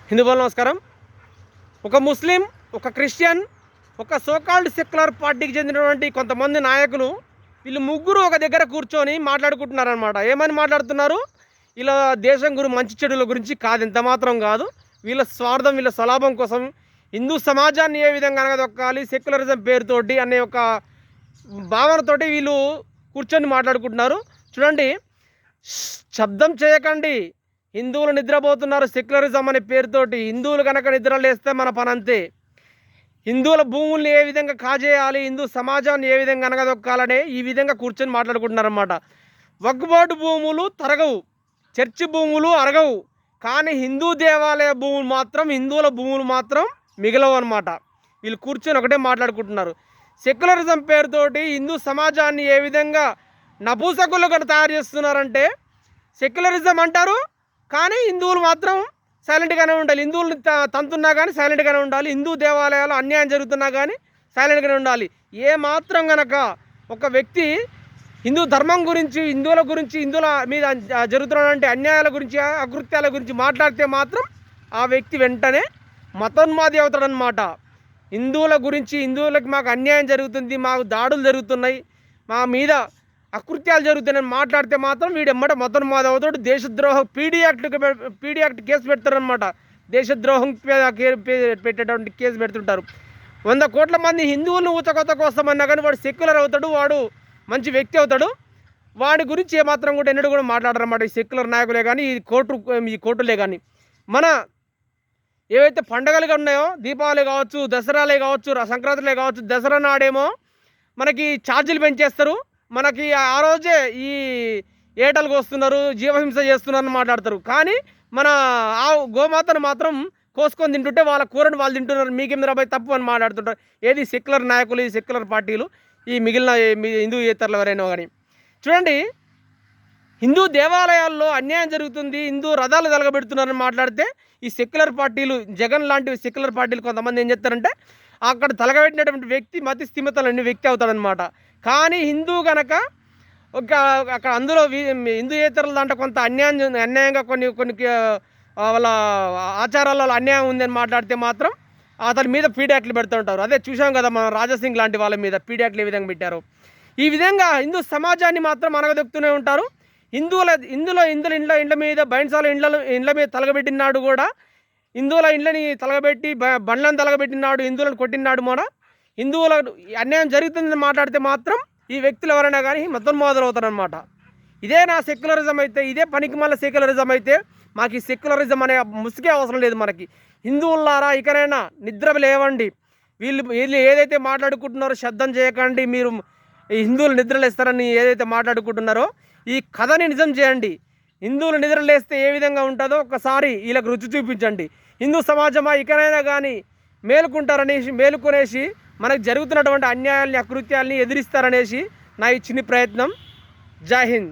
హిందూ వాళ్ళు నమస్కారం. ఒక ముస్లిం, ఒక క్రిస్టియన్, ఒక సోకాల్డ్ సెక్యులర్ పార్టీకి చెందినటువంటి కొంతమంది నాయకులు వీళ్ళు ముగ్గురు ఒక దగ్గర కూర్చొని మాట్లాడుకుంటున్నారనమాట. ఏమని మాట్లాడుతున్నారు? ఇలా దేశం మంచి చెడుల గురించి కాదు, ఎంత మాత్రం కాదు. వీళ్ళ స్వార్థం, వీళ్ళ స్వలాభం కోసం హిందూ సమాజాన్ని ఏ విధంగా అనగదొక్కాలి సెక్యులరిజం పేరుతోటి అనే ఒక భావనతోటి వీళ్ళు కూర్చొని మాట్లాడుకుంటున్నారు. చూడండి, శబ్దం చేయకండి, హిందువులు నిద్రపోతున్నారు సెక్యులరిజం అనే పేరుతోటి. హిందువులు కనుక నిద్రలేస్తే మన పని అంతే. హిందువుల భూముల్ని ఏ విధంగా కాజేయాలి, హిందూ సమాజాన్ని ఏ విధంగా అనగదొక్కాలనే ఈ విధంగా కూర్చొని మాట్లాడుకుంటున్నారన్నమాట. వక్బోర్డు భూములు తరగవు, చర్చి భూములు అరగవు, కానీ హిందూ దేవాలయ భూములు మాత్రం, హిందువుల భూములు మాత్రం మిగలవు అనమాట. వీళ్ళు కూర్చొని ఒకటే మాట్లాడుకుంటున్నారు. సెక్యులరిజం పేరుతోటి హిందూ సమాజాన్ని ఏ విధంగా నపూసకులుగా తయారు చేస్తున్నారంటే, సెక్యులరిజం అంటారు కానీ హిందువులు మాత్రం సైలెంట్గానే ఉండాలి. హిందువులు తంతున్నా కానీ సైలెంట్గానే ఉండాలి. హిందూ దేవాలయాలు అన్యాయం జరుగుతున్నా కానీ సైలెంట్గానే ఉండాలి. ఏ మాత్రం గనక ఒక వ్యక్తి హిందూ ధర్మం గురించి, హిందువుల గురించి, హిందువుల మీద జరుగుతున్నటువంటి అన్యాయాల గురించి, అకృత్యాల గురించి మాట్లాడితే మాత్రం ఆ వ్యక్తి వెంటనే మతోన్మాది అవుతాడనమాట. హిందువుల గురించి, హిందువులకు మాకు అన్యాయం జరుగుతుంది, మాకు దాడులు జరుగుతున్నాయి, మా మీద అకృత్యాలు జరుగుతున్నాయని మాట్లాడితే మాత్రం వీడెమ్మట మతోన్మాది అవుతాడు. దేశద్రోహం పీడీ యాక్ట్ కేసు పెడతారనమాట. దేశద్రోహం పెట్టేటువంటి కేసు పెడుతుంటారు. 100 కోట్ల మంది హిందువులను ఊచకొత్త కోసం అన్నా కానీ వాడు సెక్యులర్ అవుతాడు, వాడు మంచి వ్యక్తి అవుతాడు. వాడి గురించి ఏమాత్రం కూడా ఎన్నడూ కూడా మాట్లాడరన్నమాట ఈ సెక్యులర్ నాయకులే కానీ, ఈ కోర్టులే కానీ. మన ఏవైతే పండగలుగా ఉన్నాయో, దీపావళి కావచ్చు, దసరాలే కావచ్చు, సంక్రాంతిలే కావచ్చు, దసరా నాడేమో మనకి ఛార్జీలు పెంచేస్తారు. మనకి ఆ రోజే ఈ ఏటలకు వస్తున్నారు, జీవహింస చేస్తున్నారని మాట్లాడతారు. కానీ మన ఆ గోమాతను మాత్రం కోసుకొని తింటుంటే వాళ్ళ కూరని వాళ్ళు తింటున్నారు, మీకేం రాబాయి తప్పు అని మాట్లాడుతుంటారు. ఏది సెక్యులర్ నాయకులు, ఈ సెక్యులర్ పార్టీలు, ఈ మిగిలిన హిందూ ఏతరులు ఎవరైనా కానీ. చూడండి, హిందూ దేవాలయాల్లో అన్యాయం జరుగుతుంది, హిందూ రథాలు తలగబెడుతున్నారని మాట్లాడితే ఈ సెక్యులర్ పార్టీలు, జగన్ లాంటి సెక్యులర్ పార్టీలు కొంతమంది ఏం చేస్తారంటే, అక్కడ తలగబెట్టినటువంటి వ్యక్తి మతి స్థిమితలని వ్యక్తి అవుతాడనమాట. కానీ హిందూ కనుక అక్కడ అందులో హిందూయేతరుల దాంట్లో కొంత అన్యాయంగా కొన్ని వాళ్ళ ఆచారాలలో అన్యాయం ఉందని మాట్లాడితే మాత్రం అతని మీద పీడియాక్ట్లు పెడుతూ ఉంటారు. అదే చూసాం కదా, మన రాజాసింగ్ లాంటి వాళ్ళ మీద పీడియాక్ట్లు ఏ విధంగా పెట్టారు. ఈ విధంగా హిందూ సమాజాన్ని మాత్రం అనగదొక్కుతూనే ఉంటారు. ఇందులో ఇండ్ల మీద బైన్సాల ఇండ్ల మీద తలగబెట్టినాడు కూడా, హిందువుల ఇండ్లని తలగబెట్టి బండ్లను తలగబెట్టినాడు, హిందువులను కొట్టినాడు. మన హిందువుల అన్యాయం జరుగుతుందని మాట్లాడితే మాత్రం ఈ వ్యక్తులు ఎవరైనా కానీ మతోన్మాదులు అవుతారనమాట. ఇదే నా సెక్యులరిజం అయితే, ఇదే పనికి మళ్ళీ సెక్యులరిజం అయితే మాకు ఈ సెక్యులరిజం అనే ముసుగే అవసరం లేదు మనకి. హిందువులారా, ఇకనైనా నిద్ర లేవండి. వీళ్ళు ఏదైతే మాట్లాడుకుంటున్నారో శబ్దం చేయకండి. మీరు ఈ హిందువులు నిద్రలేస్తారని ఏదైతే మాట్లాడుకుంటున్నారో ఈ కథని నిజం చేయండి. హిందువులు నిద్రలేస్తే ఏ విధంగా ఉంటుందో ఒకసారి వీళ్ళకి రుచి చూపించండి. హిందూ సమాజమా, ఇకనైనా కానీ మేలుకొనేసి మనకు జరుగుతున్నటువంటి అన్యాయాల్ని, అకృత్యాల్ని ఎదిరిస్తారనేసి నా ఈ చిన్ని ప్రయత్నం. జై హింద్.